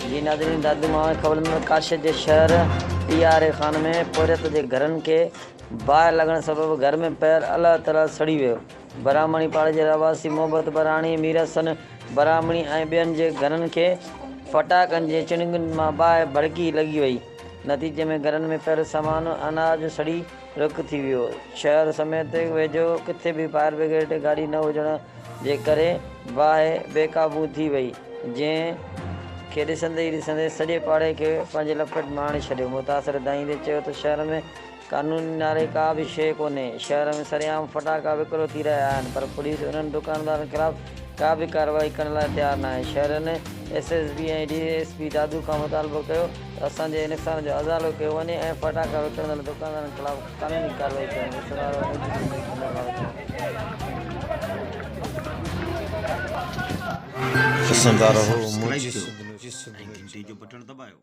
जी नाज़रीन, दादू मां ख़बर में काशे जे शहर पीआर खान में पोरियत जे घरनि खे बाहि लॻण सबबि घर में पैर अलाह तरह सड़ी वियो। बरामणी पाड़े जे रहवासी मोहब्बत बराणी, मीरसन बरामणी ऐं ॿियनि जे घरनि खे फटाकनि जे चिणगुनि मां बाहि भड़की लॻी वई। नतीजे में घरनि में पियल सामान अनाज सड़ी रुक थी वियो। शहर समेत वेझो किथे बि फायर ब्रिगेड गाॾी न हुजण जे करे बाहि बेकाबू थी वई, जंहिं खे ॾिसंदे सॼे पाड़े खे पंहिंजे लपेट में आणे छॾियो। मुतासिर दाईंदे चयो त शहर में कानूनी नाले का बि शइ कोन्हे। शहर में सरेआम फटाका विकिरो थी रहिया आहिनि, पर पुलिस उन्हनि दुकानदारनि ख़िलाफ़ का बि कार्रवाई करण लाइ तयारु न आहे। शहरनि एसएसपी ऐं डीएसपी दादू खां मुतालबो कयो त असांजे नुक़सान जो अज़ालो कयो वञे ऐं फटाका विकिणंदड़ दुकानदारनि ख़िलाफ़ कानूनी कार्रवाई करण पसंददार हो मुझे घंटी जो बटन दबायो।